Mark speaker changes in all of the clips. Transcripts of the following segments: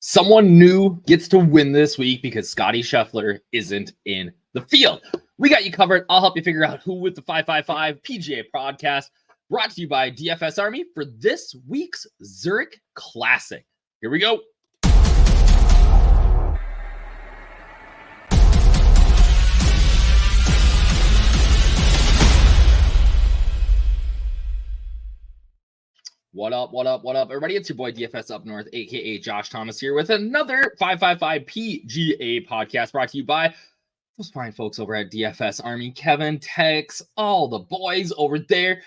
Speaker 1: Someone new gets to win this week because Scotty Scheffler isn't in the field. We got you covered. I'll help you figure out who with the 555 PGA podcast, brought to you by DFS Army for this week's Zurich Classic. Here we go. What up, everybody? It's your boy DFS Up North, aka Josh Thomas here with another 555 PGA podcast brought to you by those fine folks over at DFS Army, Kevin, Tex, all the boys over there.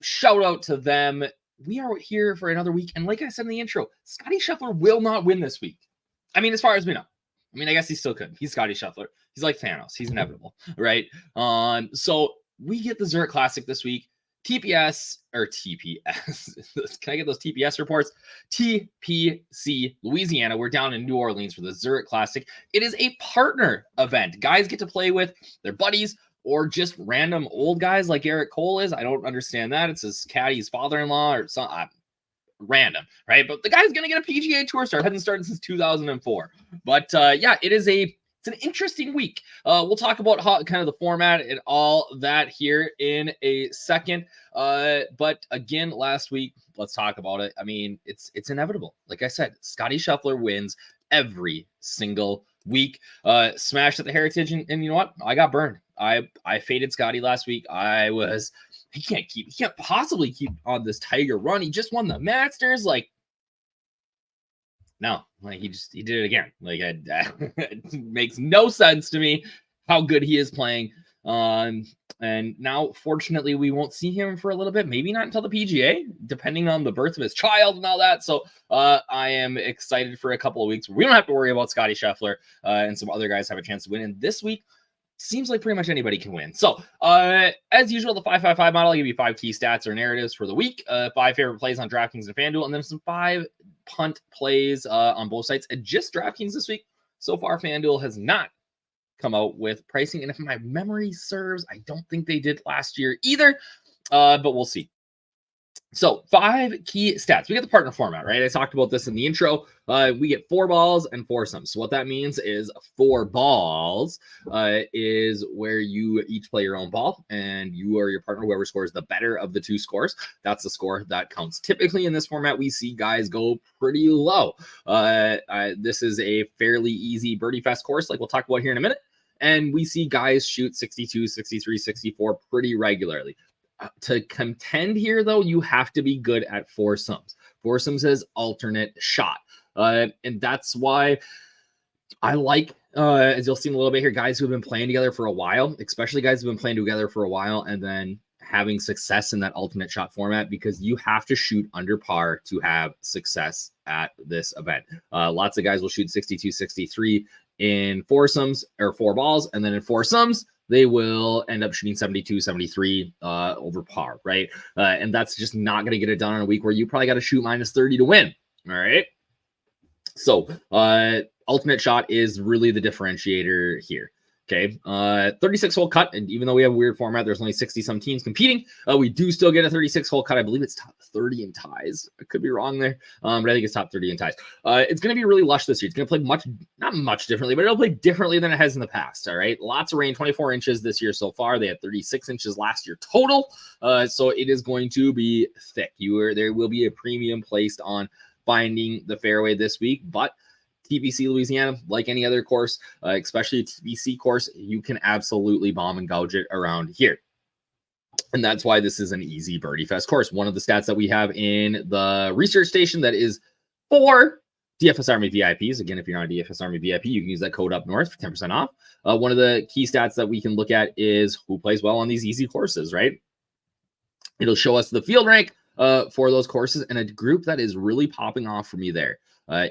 Speaker 1: Shout out to them. We are here for another week, and like I said in the intro, Scotty Scheffler will not win this week. I mean, as far as we know. I mean, I guess he still could. He's Scotty Scheffler. He's like Thanos. He's inevitable, right? So we get the Zurich Classic this week. TPS. Can I get those TPS reports? TPC Louisiana. We're down in New Orleans for the Zurich Classic. It is a partner event. Guys get to play with their buddies or just random old guys like Eric Cole is. I don't understand that. It's his caddy's father-in-law or something. Random, right? But the guy's going to get a PGA Tour start. Hasn't started since 2004. But yeah, it's an interesting week. We'll talk about kind of the format and all that here in a second. But again, last week, let's talk about it. I mean, it's inevitable. Like I said, Scotty Scheffler wins every single week. Smashed at the Heritage, and you know what? I got burned. I faded Scotty last week. He can't possibly keep on this Tiger run. He just won the Masters. Like, no, like he did it again. Like it makes no sense to me how good he is playing. And now, fortunately, we won't see him for a little bit. Maybe not until the PGA, depending on the birth of his child and all that. So I am excited for a couple of weeks. We don't have to worry about Scotty Scheffler and some other guys have a chance to win. And this week seems like pretty much anybody can win. So as usual, the 555 model, I'll give you 5 key stats or narratives for the week, 5 favorite plays on DraftKings and Fanduel, and then some 5 punt plays on both sites. And just DraftKings this week. So far, Fanduel has not come out with pricing. And if my memory serves, I don't think they did last year either, but we'll see. So 5 key stats. We get the partner format, right? I talked about this in the intro. We get 4 balls and foursomes. So what that means is 4 balls is where you each play your own ball and you or your partner, whoever scores the better of the 2 scores, that's the score that counts. Typically in this format, we see guys go pretty low. This is a fairly easy birdie fest course, like we'll talk about here in a minute. And we see guys shoot 62, 63, 64 pretty regularly. To contend here, though, you have to be good at foursomes. Foursomes is alternate shot. And that's why I like, as you'll see in a little bit here, guys who have been playing together for a while, especially guys who have been playing together for a while and then having success in that alternate shot format, because you have to shoot under par to have success at this event. Lots of guys will shoot 62, 63 in foursomes or 4 balls, and then in foursomes, they will end up shooting 72, 73 over par, right? And that's just not going to get it done on a week where you probably got to shoot minus 30 to win, all right? So alternate shot is really the differentiator here. Okay, 36-hole cut, and even though we have a weird format, there's only 60-some teams competing. We do still get a 36-hole cut. I believe it's top 30 in ties. I could be wrong there, but I think it's top 30 in ties. It's going to be really lush this year. It's going to play not much differently, but it'll play differently than it has in the past, all right? Lots of rain, 24 inches this year so far. They had 36 inches last year total, so it is going to be thick. There will be a premium placed on finding the fairway this week, but TPC Louisiana, like any other course, especially a TPC course, you can absolutely bomb and gouge it around here. And that's why this is an easy birdie fest course. One of the stats that we have in the research station that is for DFS Army VIPs. Again, if you're not a DFS Army VIP, you can use that code up north for 10% off. One of the key stats that we can look at is who plays well on these easy courses, right? It'll show us the field rank for those courses, and a group that is really popping off for me there.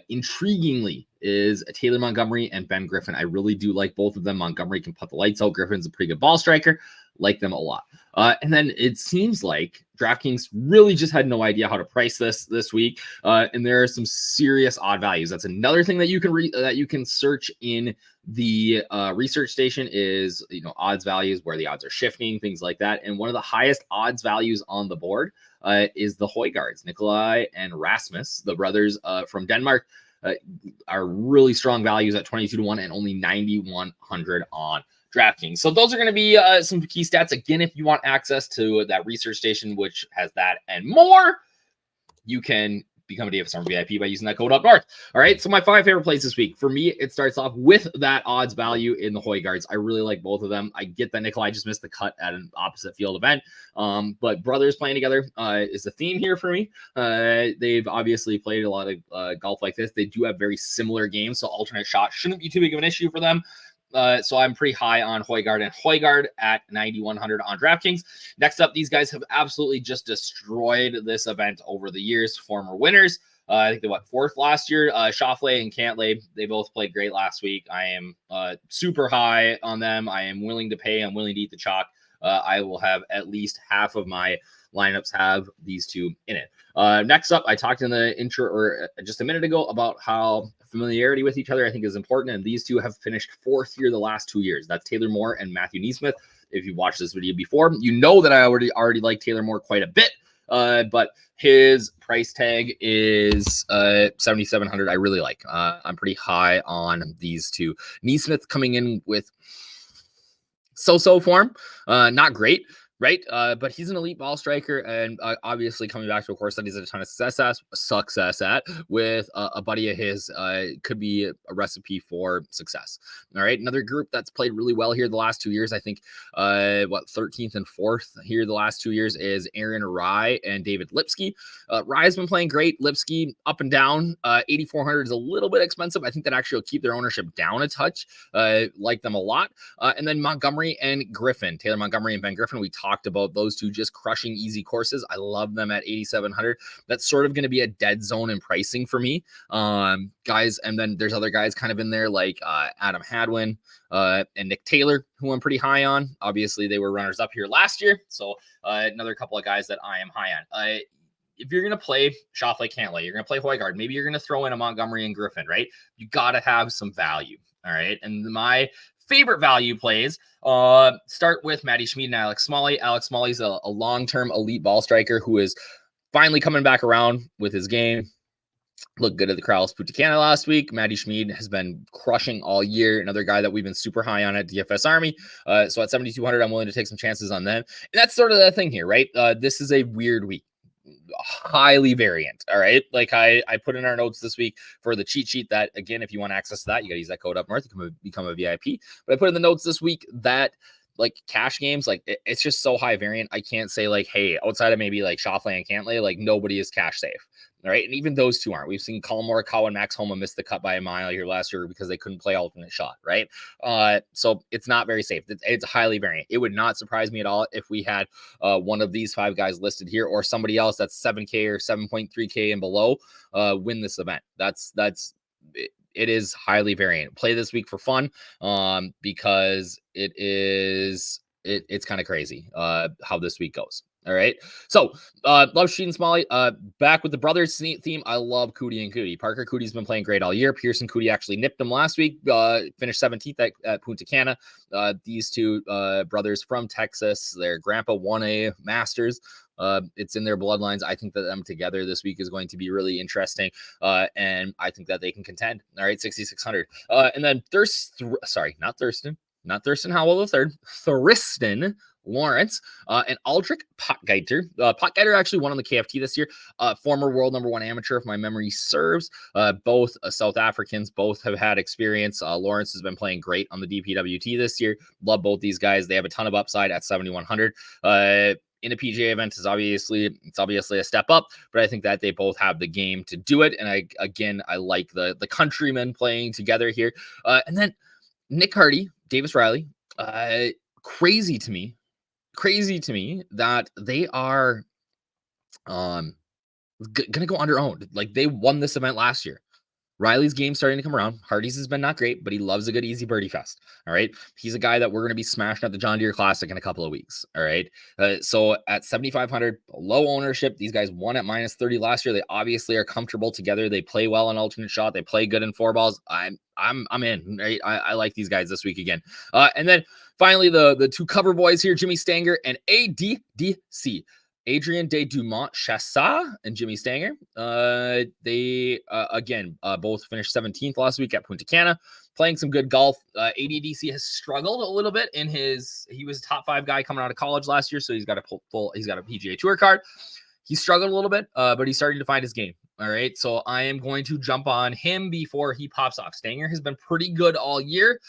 Speaker 1: Intriguingly is Taylor Montgomery and Ben Griffin. I really do like both of them. Montgomery can put the lights out. Griffin's a pretty good ball striker. Like them a lot. And then it seems like DraftKings really just had no idea how to price this week. And there are some serious odd values. That's another thing that you can search in the research station is, odds values, where the odds are shifting, things like that. And one of the highest odds values on the board is the Højgaards, Nikolai and Rasmus, the brothers from Denmark. are really strong values at 22-1 and only 9,100 on DraftKings. So those are going to be some key stats. Again, if you want access to that research station, which has that and more, you can become a DFS VIP by using that code up north. All right. So my 5 favorite plays this week. For me, it starts off with that odds value in the Højgaards. I really like both of them. I get that Nikolai just missed the cut at an opposite field event. But brothers playing together is the theme here for me. They've obviously played a lot of golf like this. They do have very similar games. So alternate shot shouldn't be too big of an issue for them. So I'm pretty high on Højgaard and Højgaard at 9,100 on DraftKings. Next up, these guys have absolutely just destroyed this event over the years. Former winners. I think they went 4th last year. Schauffele and Cantlay, they both played great last week. I am super high on them. I am willing to pay. I'm willing to eat the chalk. I will have at least half of my lineups have these two in it. Next up, I talked in the intro or just a minute ago about how familiarity with each other I think is important, and these two have finished 4th here the last 2 years. That's Taylor Moore and Matthew NeSmith. If you watched this video before, you know that I already like Taylor Moore quite a bit, but his price tag is 7,700. I really like. I'm pretty high on these two. NeSmith coming in with so-so form, not great. Right. But he's an elite ball striker, and obviously coming back to a course that he's had a ton of success at with a buddy of his could be a recipe for success. All right. Another group that's played really well here the last 2 years, I think 13th and 4th here the last 2 years is Aaron Rai and David Lipsky. Rai's been playing great. Lipsky up and down. 8,400 is a little bit expensive. I think that actually will keep their ownership down a touch. Like them a lot. And then Montgomery and Griffin, Taylor Montgomery and Ben Griffin. We talked about those two just crushing easy courses. I love them at 8,700. That's sort of going to be a dead zone in pricing for me, guys. And then there's other guys kind of in there like Adam Hadwin and Nick Taylor, who I'm pretty high on. Obviously, they were runners up here last year, so another couple of guys that I am high on. If you're going to play Schauffele, Cantlay, you're going to play Højgaard, maybe you're going to throw in a Montgomery and Griffin, right? You got to have some value. All right. And my favorite value plays start with Matty Schmid and Alex Smalley. Alex Smalley's a long-term elite ball striker who is finally coming back around with his game. Looked good at the Corales Punta Cana last week. Matty Schmid has been crushing all year. Another guy that we've been super high on at DFS Army. So at 7,200, I'm willing to take some chances on them. And that's sort of the thing here, right? This is a weird week. Highly variant. All right. Like I put in our notes this week for the cheat sheet that, again, if you want access to that, you got to use that code up north to become a VIP. But I put in the notes this week that like cash games, like it's just so high variant. I can't say like, hey, outside of maybe like Schauffele and Cantlay, like nobody is cash safe. All right. And even those two aren't. We've seen Colin Morikawa and Max Homa miss the cut by a mile here last year because they couldn't play alternate shot. Right. So it's not very safe. It's highly variant. It would not surprise me at all if we had one of these 5 guys listed here or somebody else that's 7K or 7.3K and below win this event. It is highly variant. Play this week for fun because it's kind of crazy how this week goes. All right. So love Sheed and Smalley. Back with the brothers theme. I love Cootie and Cootie. Parker Cootie's been playing great all year. Pearson Cootie actually nipped him last week. Finished 17th at Punta Cana. These two brothers from Texas. Their grandpa won a Masters. It's in their bloodlines. I think that them together this week is going to be really interesting. And I think that they can contend. All right, 6,600. And then not Thurston Howell III, Thurston Lawrence, and Aldrich Potgieter. Potgieter actually won on the KFT this year. Former world #1 amateur, if my memory serves. Both South Africans, both have had experience. Lawrence has been playing great on the DPWT this year. Love both these guys. They have a ton of upside at 7,100. In a PGA event is obviously a step up, but I think that they both have the game to do it. And I like the countrymen playing together here. And then Nick Hardy, Davis Riley, crazy to me that they are gonna go under-owned. Like they won this event last year. Riley's game's starting to come around. Hardy's has been not great, but he loves a good easy birdie fest. All right. He's a guy that we're going to be smashing at the John Deere Classic in a couple of weeks. All right. So at 7,500, low ownership, these guys won at -30 last year. They obviously are comfortable together. They play well on alternate shot. They play good in 4 balls. I'm in. Right? I like these guys this week again. And then finally, the 2 cover boys here, Jimmy Stanger and ADDC. Adrian de Dumont Chassa and Jimmy Stanger. They again both finished 17th last week at Punta Cana, playing some good golf. ADDC has struggled a little bit in he was a top 5 guy coming out of college last year, so he's got a PGA Tour card. He struggled a little bit, but he's starting to find his game. All right, so I am going to jump on him before he pops off. Stanger has been pretty good all year.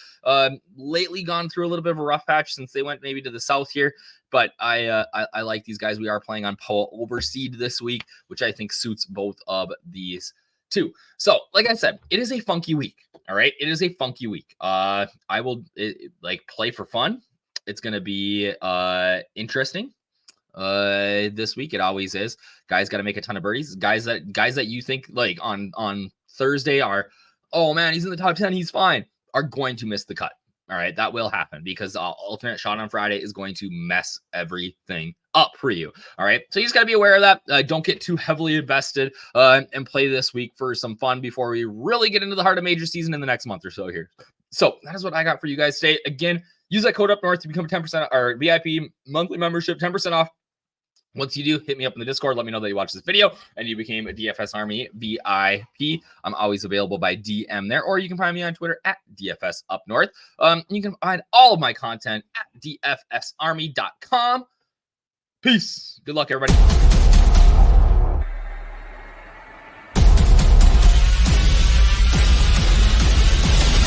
Speaker 1: Lately gone through a little bit of a rough patch since they went maybe to the south here, but I like these guys. We are playing on Poa Overseed this week, which I think suits both of these two. So, like I said, it is a funky week. All right, it is a funky week. I will play for fun. It's going to be interesting. This week it always is. Guys got to make a ton of birdies. Guys that you think like on Thursday are, oh man, he's in the top 10, he's fine, are going to miss the cut. All right, that will happen because alternate shot on Friday is going to mess everything up for you. All right, so you just got to be aware of that. Don't get too heavily invested and play this week for some fun before we really get into the heart of major season in the next month or so here. So that is what I got for you guys today. Again, use that code up north to become 10% or VIP monthly membership, 10% off. Once you do, hit me up in the Discord. Let me know that you watched this video and you became a DFS Army VIP. I'm always available by DM there, or you can find me on Twitter at DFS Up North. You can find all of my content at dfsarmy.com. Peace. Good luck, everybody.